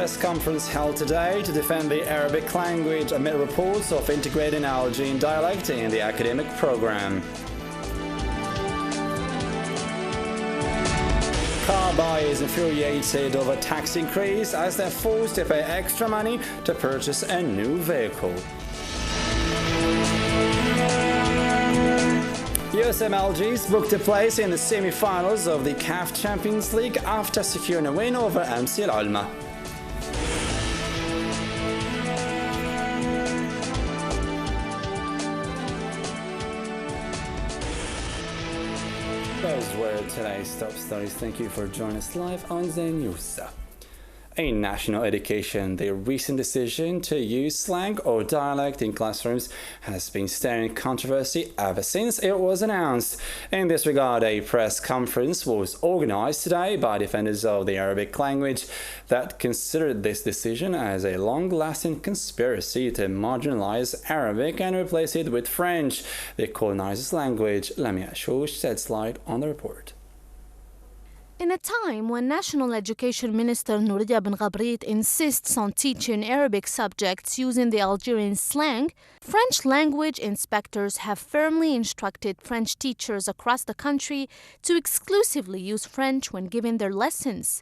press conference held today to defend the Arabic language amid reports of integrating Algerian dialect in the academic program. Car buyers infuriated over tax increase as they're forced to pay extra money to purchase a new vehicle. USM Algiers booked a place in the semi-finals of the CAF Champions League after securing a win over MC Al Alma. Those were today's top stories. Thank you for joining us live on the news. In national education, the recent decision to use slang or dialect in classrooms has been stirring controversy ever since it was announced. In this regard, a press conference was organized today by defenders of the Arabic language that considered this decision as a long-lasting conspiracy to marginalize Arabic and replace it with French, the colonizers' language. Lamia Shoush sheds light on the report. In a time when National Education Minister Nouria Ben Ghabrit insists on teaching Arabic subjects using the Algerian slang, French language inspectors have firmly instructed French teachers across the country to exclusively use French when giving their lessons.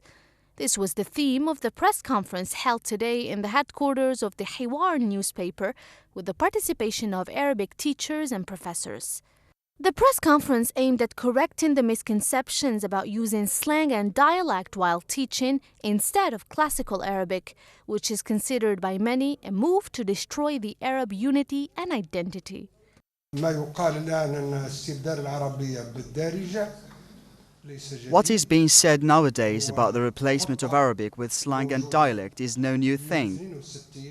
This was the theme of the press conference held today in the headquarters of the Hiwar newspaper with the participation of Arabic teachers and professors. The press conference aimed at correcting the misconceptions about using slang and dialect while teaching instead of classical Arabic, which is considered by many a move to destroy the Arab unity and identity. What is being said nowadays about the replacement of Arabic with slang and dialect is no new thing.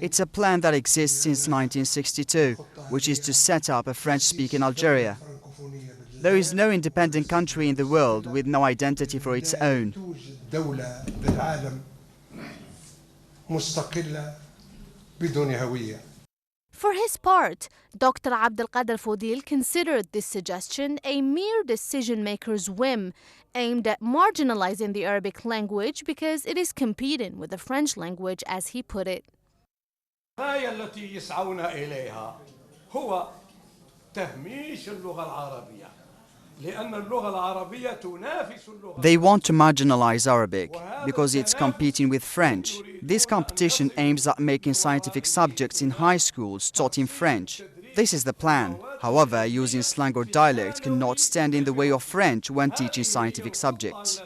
It's a plan that exists since 1962, which is to set up a French-speaking Algeria. There is no independent country in the world with no identity for its own. For his part, Dr. Abdelkader Fodil considered this suggestion a mere decision-maker's whim aimed at marginalizing the Arabic language because it is competing with the French language, as he put it. They want to marginalize Arabic because it's competing with French. This competition aims at making scientific subjects in high schools taught in French. This is the plan. However, using slang or dialect cannot stand in the way of French when teaching scientific subjects.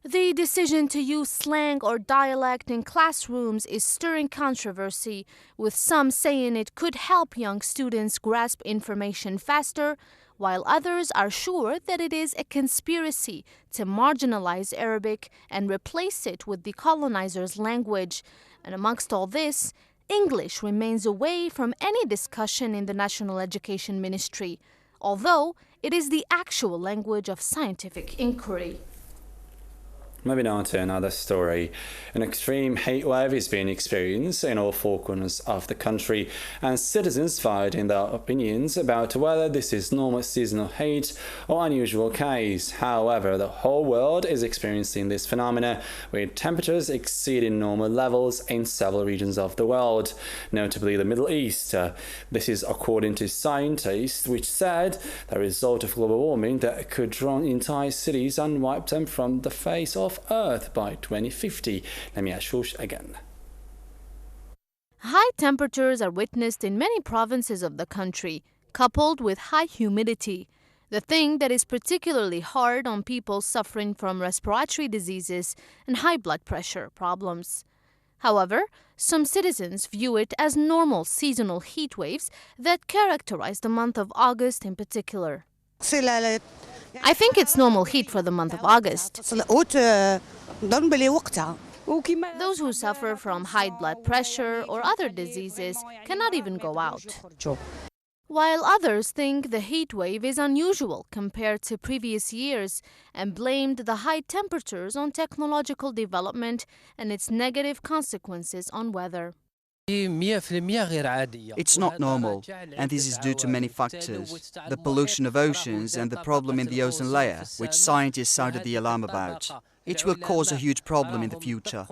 The decision to use slang or dialect in classrooms is stirring controversy, with some saying it could help young students grasp information faster, while others are sure that it is a conspiracy to marginalize Arabic and replace it with the colonizers' language. And amongst all this, English remains away from any discussion in the National Education Ministry, although it is the actual language of scientific inquiry. Moving on to another story. An extreme heat wave is being experienced in all four corners of the country, and citizens fight in their opinions about whether this is normal seasonal heat or unusual case. However, the whole world is experiencing this phenomena, with temperatures exceeding normal levels in several regions of the world, notably the Middle East. This is according to scientists, which said the result of global warming that could drown entire cities and wipe them from the face of Earth by 2050. Let me Shoush again. High temperatures are witnessed in many provinces of the country, coupled with high humidity, the thing that is particularly hard on people suffering from respiratory diseases and high blood pressure problems. However, some citizens view it as normal seasonal heat waves that characterize the month of August in particular. I think it's normal heat for the month of August. Those who suffer from high blood pressure or other diseases cannot even go out. While others think the heat wave is unusual compared to previous years and blamed the high temperatures on technological development and its negative consequences on weather. It's not normal, and this is due to many factors. The pollution of oceans and the problem in the ozone layer, which scientists sounded the alarm about. It will cause a huge problem in the future.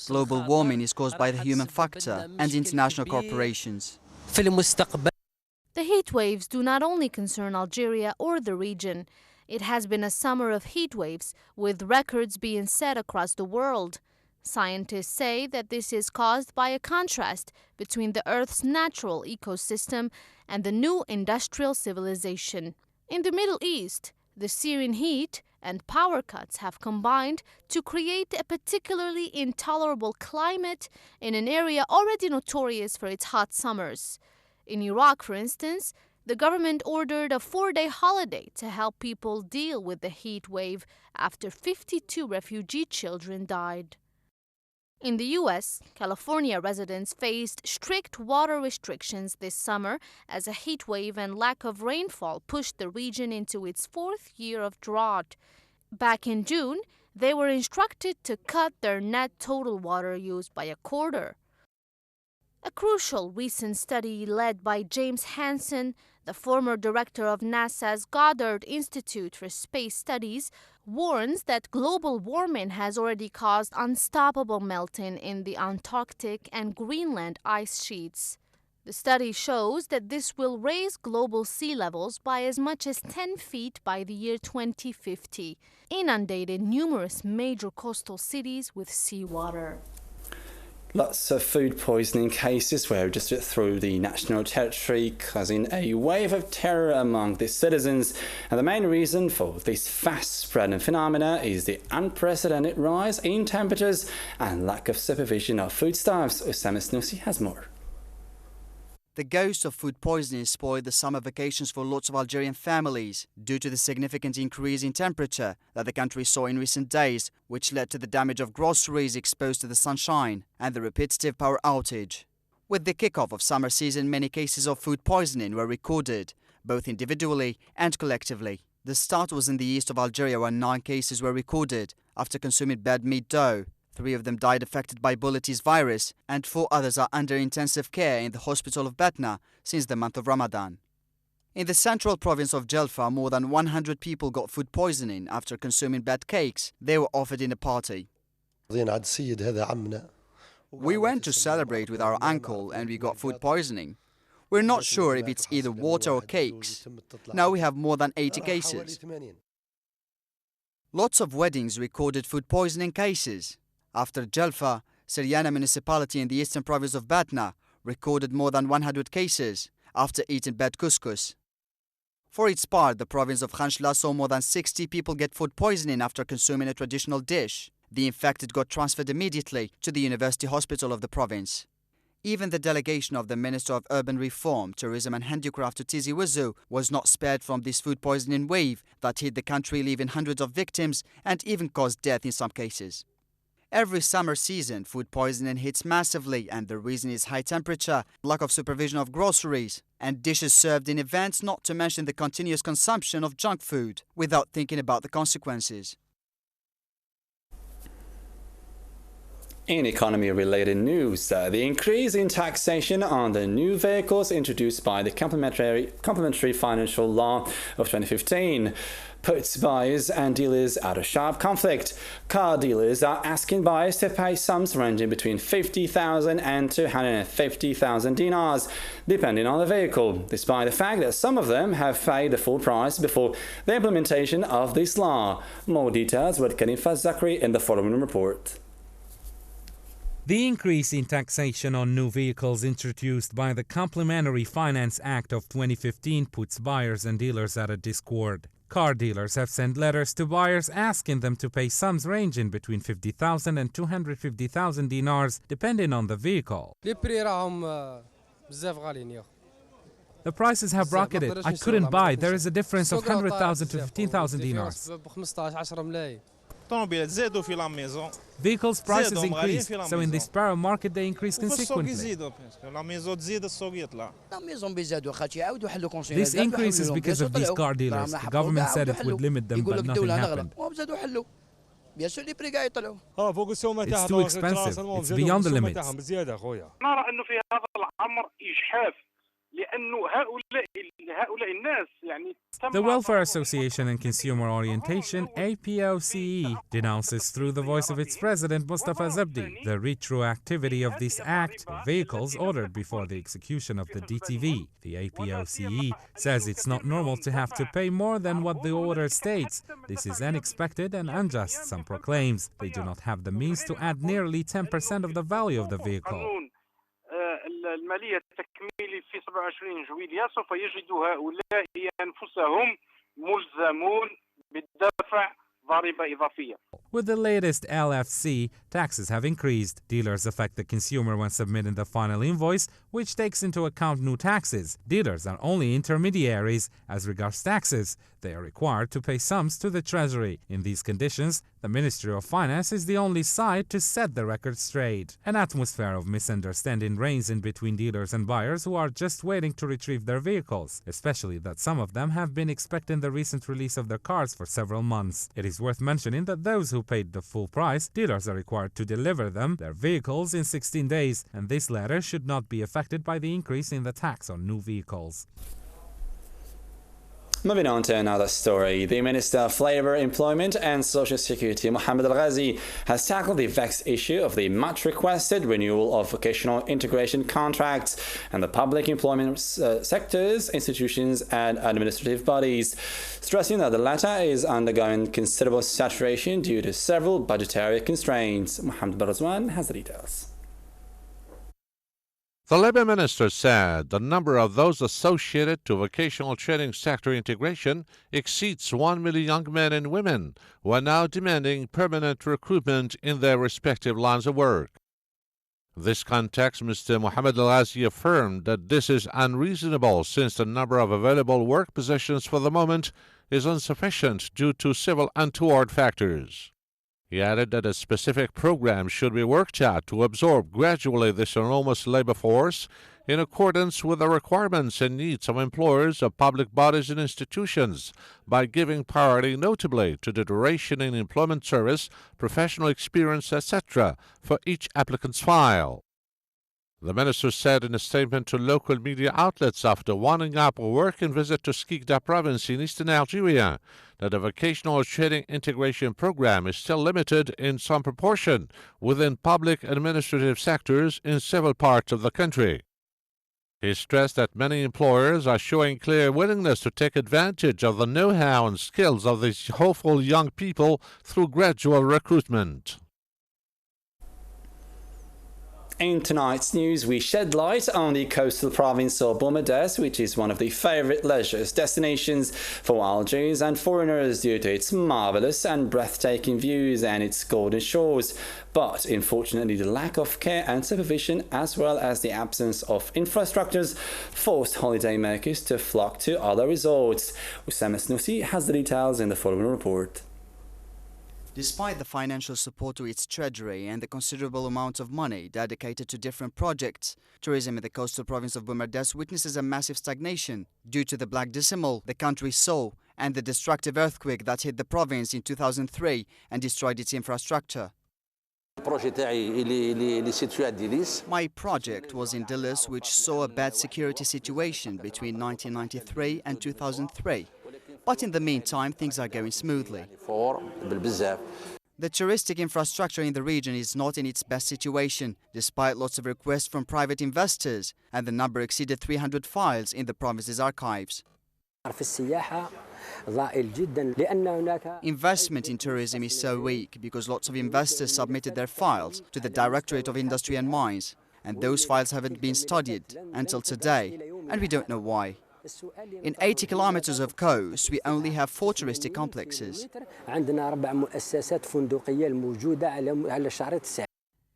Global warming is caused by the human factor and international corporations. The heat waves do not only concern Algeria or the region. It has been a summer of heat waves, with records being set across the world. Scientists say that this is caused by a contrast between the Earth's natural ecosystem and the new industrial civilization. In the Middle East, the Syrian heat and power cuts have combined to create a particularly intolerable climate in an area already notorious for its hot summers. In Iraq, for instance, the government ordered a 4-day holiday to help people deal with the heat wave after 52 refugee children died. In the U.S., California residents faced strict water restrictions this summer as a heat wave and lack of rainfall pushed the region into its 4th year of drought. Back in June, they were instructed to cut their net total water use by a quarter. A crucial recent study led by James Hansen, the former director of NASA's Goddard Institute for Space Studies, warns that global warming has already caused unstoppable melting in the Antarctic and Greenland ice sheets. The study shows that this will raise global sea levels by as much as 10 feet by the year 2050, inundating numerous major coastal cities with seawater. Lots of food poisoning cases were registered through the national territory, causing a wave of terror among the citizens. And the main reason for this fast-spreading phenomena is the unprecedented rise in temperatures and lack of supervision of foodstuffs. Osama Snoussi has more. The ghost of food poisoning spoiled the summer vacations for lots of Algerian families due to the significant increase in temperature that the country saw in recent days, which led to the damage of groceries exposed to the sunshine and the repetitive power outage. With the kickoff of summer season, many cases of food poisoning were recorded, both individually and collectively. The start was in the east of Algeria, where 9 cases were recorded after consuming bad meat dough. 3 of them died affected by Ebola virus, and 4 others are under intensive care in the hospital of Batna since the month of Ramadan. In the central province of Jelfa, more than 100 people got food poisoning after consuming bad cakes they were offered in a party. We went to celebrate with our uncle and we got food poisoning. We're not sure if it's either water or cakes. Now we have more than 80 cases. Lots of weddings recorded food poisoning cases. After Jelfa, Syriana municipality in the eastern province of Batna recorded more than 100 cases after eating bad couscous. For its part, the province of Khanshla saw more than 60 people get food poisoning after consuming a traditional dish. The infected got transferred immediately to the university hospital of the province. Even the delegation of the Minister of Urban Reform, Tourism and Handicraft to Tizi Ouzou was not spared from this food poisoning wave that hit the country, leaving hundreds of victims and even caused death in some cases. Every summer season, food poisoning hits massively, and the reason is high temperature, lack of supervision of groceries, and dishes served in events, not to mention the continuous consumption of junk food without thinking about the consequences. In economy-related news, the increase in taxation on the new vehicles introduced by the Complementary Financial Law of 2015 puts buyers and dealers out of sharp conflict. Car dealers are asking buyers to pay sums ranging between 50,000 and 250,000 dinars, depending on the vehicle, despite the fact that some of them have paid the full price before the implementation of this law. More details with Karim Fazakri in the following report. The increase in taxation on new vehicles introduced by the Complementary Finance Act of 2015 puts buyers and dealers at a discord. Car dealers have sent letters to buyers asking them to pay sums ranging between 50,000 and 250,000 dinars, depending on the vehicle. The prices have rocketed. I couldn't buy. There is a difference of 100,000 to 15,000 dinars. Vehicles prices increase, so in the sparrow market they increase consequently. This increase is because of these car dealers. The government said it would limit them, but nothing happened. It's too expensive. It's beyond the limits. نرى أنه في هذا الأمر إجحاف لأنه هؤلاء الناس يعني The Welfare Association and Consumer Orientation, APOCE, denounces through the voice of its president, Mustafa Zabdi, the retroactivity of this act for vehicles ordered before the execution of the DTV. The APOCE says it's not normal to have to pay more than what the order states. This is unexpected and unjust, some proclaims. They do not have the means to add nearly 10% of the value of the vehicle. المالية التكميلي في 27 جويلية سوف يجد هؤلاء أنفسهم ملزمون بالدفع ضريبة إضافية. With the latest LFC, taxes have increased. Dealers affect the consumer when submitting the final invoice, which takes into account new taxes. Dealers are only intermediaries. As regards taxes, they are required to pay sums to the Treasury. In these conditions, the Ministry of Finance is the only side to set the record straight. An atmosphere of misunderstanding reigns in between dealers and buyers who are just waiting to retrieve their vehicles, especially that some of them have been expecting the recent release of their cars for several months. It is worth mentioning that those who paid the full price, dealers are required to deliver them their vehicles in 16 days, and this latter should not be affected by the increase in the tax on new vehicles. Moving on to another story, the Minister of Labour, Employment and Social Security, Mohamed Al-Ghazi, has tackled the vexed issue of the much requested renewal of vocational integration contracts and the public employment sectors, institutions and administrative bodies, stressing that the latter is undergoing considerable saturation due to several budgetary constraints. Mohamed Barazwan has the details. The Labour Minister said the number of those associated to vocational training sector integration exceeds 1 million young men and women who are now demanding permanent recruitment in their respective lines of work. In this context, Mr. Mohamed Al-Ghazi affirmed that this is unreasonable since the number of available work positions for the moment is insufficient due to several untoward factors. He added that a specific program should be worked out to absorb gradually this enormous labor force in accordance with the requirements and needs of employers of public bodies and institutions by giving priority notably to the duration in employment service, professional experience, etc. for each applicant's file. The minister said in a statement to local media outlets after winding up a working visit to Skikda province in eastern Algeria that the vocational training integration program is still limited in some proportion within public administrative sectors in several parts of the country. He stressed that many employers are showing clear willingness to take advantage of the know-how and skills of these hopeful young people through gradual recruitment. In tonight's news, we shed light on the coastal province of Boumediene, which is one of the favourite leisure destinations for Algerians and foreigners due to its marvellous and breathtaking views and its golden shores. But unfortunately, the lack of care and supervision, as well as the absence of infrastructures, forced holidaymakers to flock to other resorts. Oussama Snoussi has the details in the following report. Despite the financial support to its treasury and the considerable amount of money dedicated to different projects, tourism in the coastal province of Boumediene witnesses a massive stagnation due to the black decimal the country saw and the destructive earthquake that hit the province in 2003 and destroyed its infrastructure. My project was in Dilis, which saw a bad security situation between 1993 and 2003. But in the meantime, things are going smoothly. The touristic infrastructure in the region is not in its best situation, despite lots of requests from private investors, and the number exceeded 300 files in the province's archives. Investment in tourism is so weak because lots of investors submitted their files to the Directorate of Industry and Mines, and those files haven't been studied until today, and we don't know why. In 80 kilometers of coast, we only have 4 touristic complexes.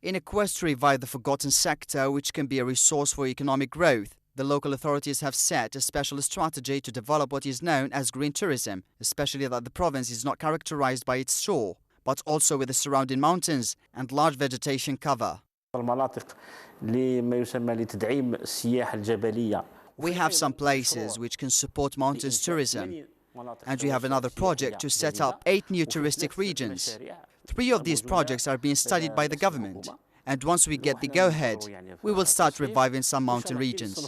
In a quest to revive the forgotten sector, which can be a resource for economic growth, the local authorities have set a special strategy to develop what is known as green tourism, especially that the province is not characterized by its shore, but also with the surrounding mountains and large vegetation cover. We have some places which can support mountains tourism, and we have another project to set up 8 new touristic regions. 3 of these projects are being studied by the government, and once we get the go-ahead, we will start reviving some mountain regions.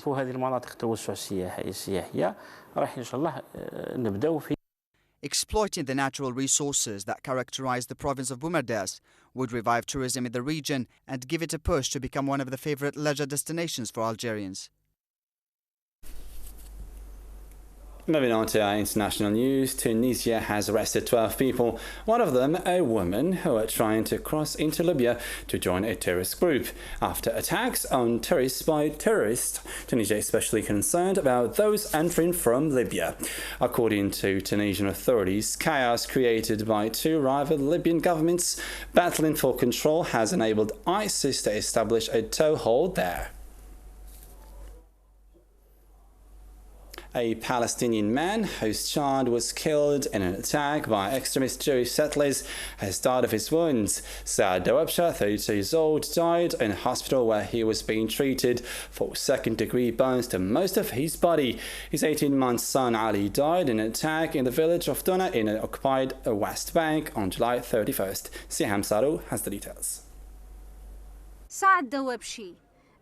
Exploiting the natural resources that characterize the province of Boumerdès would revive tourism in the region and give it a push to become one of the favorite leisure destinations for Algerians. Moving on to our international news, Tunisia has arrested 12 people, one of them a woman who are trying to cross into Libya to join a terrorist group. After attacks on tourists by terrorists, Tunisia is especially concerned about those entering from Libya. According to Tunisian authorities, chaos created by 2 rival Libyan governments battling for control has enabled ISIS to establish a toehold there. A Palestinian man whose child was killed in an attack by extremist Jewish settlers has died of his wounds. Saad Dawabsha, 32 years old, died in a hospital where he was being treated for second-degree burns to most of his body. His 18-month son Ali died in an attack in the village of Duna in an occupied West Bank on July 31st. Siham Saru has the details. Saad Dawabshi,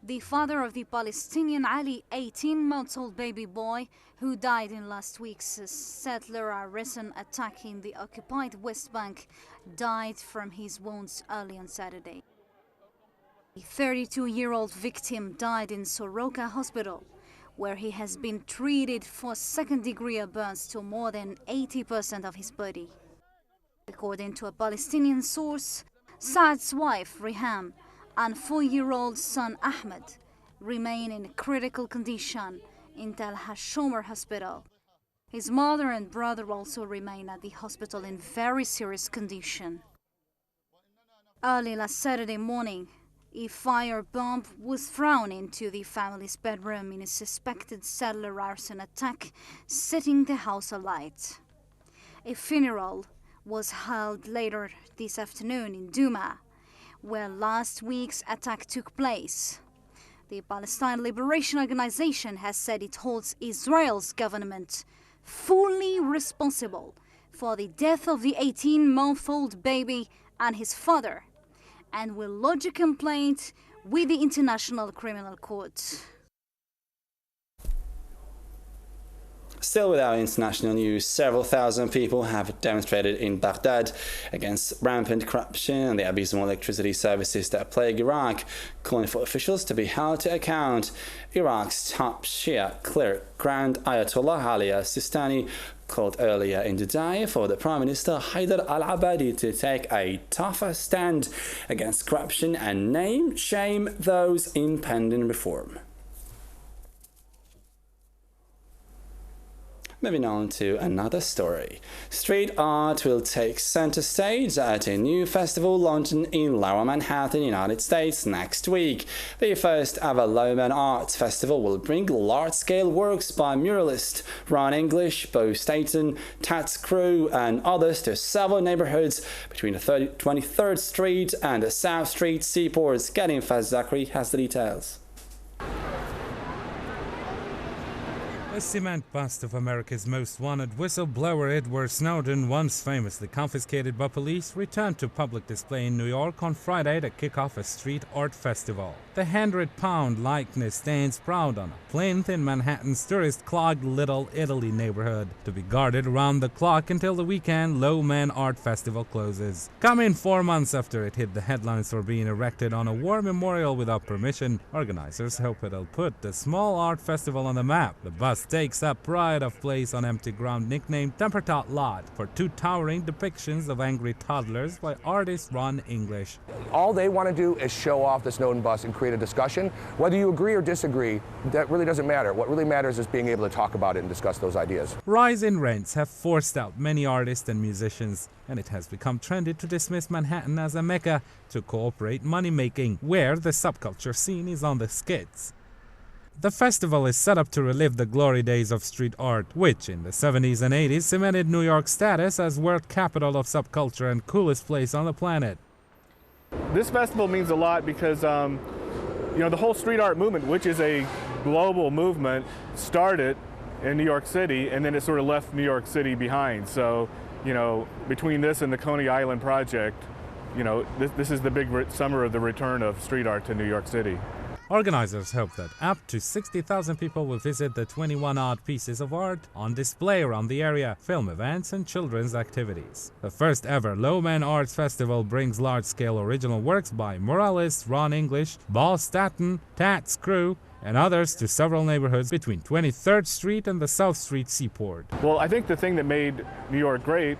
the father of the Palestinian Ali 18-month-old baby boy who died in last week's settler arson attack in the occupied West Bank, died from his wounds early on Saturday. The 32-year-old victim died in Soroka Hospital, where he has been treated for second-degree burns to more than 80% of his body. According to a Palestinian source, Saad's wife, Riham, and 4-year-old son Ahmed remain in critical condition in Tel Hashomer Hospital. His mother and brother also remain at the hospital in very serious condition. Early last Saturday morning, a firebomb was thrown into the family's bedroom in a suspected settler arson attack, setting the house alight. A funeral was held later this afternoon in Douma, where last week's attack took place. The Palestine Liberation Organization has said it holds Israel's government fully responsible for the death of the 18-month-old baby and his father, and will lodge a complaint with the International Criminal Court. Still with our international news, several thousand people have demonstrated in Baghdad against rampant corruption and the abysmal electricity services that plague Iraq, calling for officials to be held to account. Iraq's top Shia cleric, Grand Ayatollah Ali Sistani, called earlier in the day for the Prime Minister Haider al-Abadi to take a tougher stand against corruption and shame those impending reform. Moving on to another story. Street art will take center stage at a new festival launching in Lower Manhattan, United States next week. The first ever Lowman Arts Festival will bring large-scale works by muralists Ron English, Bo Staten, Tats Crew, and others to several neighborhoods between the 23rd Street and the South Street seaports. Getting Faz Zachary has the details. A cement bust of America's most wanted whistleblower Edward Snowden, once famously confiscated by police, returned to public display in New York on Friday to kick off a street art festival. The 100-pound likeness stands proud on a plinth in Manhattan's tourist-clogged Little Italy neighborhood, to be guarded around the clock until the weekend Lowman Art Festival closes. Coming 4 months after it hit the headlines for being erected on a war memorial without permission, organizers hope it'll put the small art festival on the map. The bust takes up pride of place on empty ground nicknamed Tempertot Lot for 2 towering depictions of angry toddlers by artist Ron English. All they want to do is show off the Snowden bust and create a discussion. Whether you agree or disagree, that really doesn't matter. What really matters is being able to talk about it and discuss those ideas. Rising rents have forced out many artists and musicians, and it has become trendy to dismiss Manhattan as a mecca to cooperate money-making, where the subculture scene is on the skids. The festival is set up to relive the glory days of street art, which in the 70s and 80s cemented New York's status as world capital of subculture and coolest place on the planet. This festival means a lot because, the whole street art movement, which is a global movement, started in New York City, and then it sort of left New York City behind. So, between this and the Coney Island project, this is the big summer of the return of street art to New York City. Organizers hope that up to 60,000 people will visit the 21-odd pieces of art on display around the area, film events and children's activities. The first ever Lowman Arts Festival brings large-scale original works by muralist Ron English, Ball Staton, Tats Crew, and others to several neighborhoods between 23rd Street and the South Street Seaport. Well, I think the thing that made New York great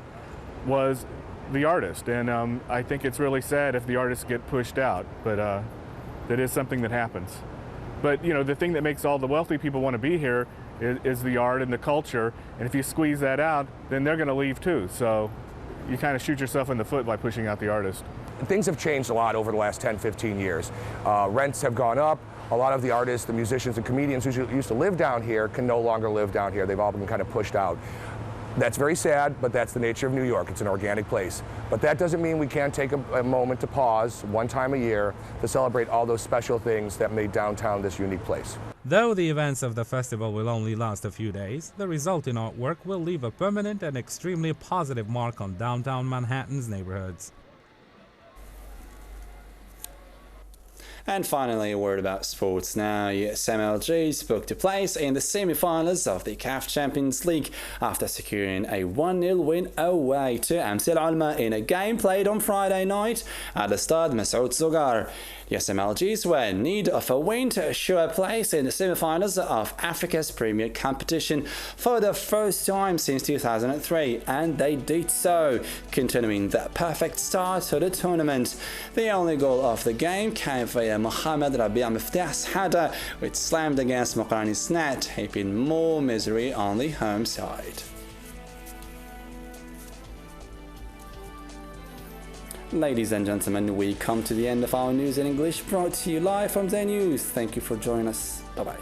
was the artist, and I think it's really sad if the artists get pushed out, but that is something that happens. But the thing that makes all the wealthy people want to be here is the art and the culture, and if you squeeze that out, then they're going to leave too. So you kind of shoot yourself in the foot by pushing out the artist. Things have changed a lot over the last 10, 15 years. Rents have gone up. A lot of the artists, the musicians and comedians who used to live down here can no longer live down here. They've all been kind of pushed out. That's very sad, but that's the nature of New York. It's an organic place. But that doesn't mean we can't take a moment to pause one time a year to celebrate all those special things that made downtown this unique place. Though the events of the festival will only last a few days, the resulting artwork will leave a permanent and extremely positive mark on downtown Manhattan's neighborhoods. And finally, a word about sports now. USMLG booked a place in the semi-finals of the CAF Champions League after securing a 1-0 win away to AMSI Al-Alma in a game played on Friday night at the Stade Masoud Zoghar. USMLGs were in need of a win to assure a place in the semi-finals of Africa's premier competition for the first time since 2003, and they did so, continuing the perfect start to the tournament. The only goal of the game came via Mohamed Rabi' Miftah's header, which slammed against Mokrani's net, heaping more misery on the home side. Ladies and gentlemen, we come to the end of our news in English, brought to you live from Dzair News. Thank you for joining us. Bye-bye.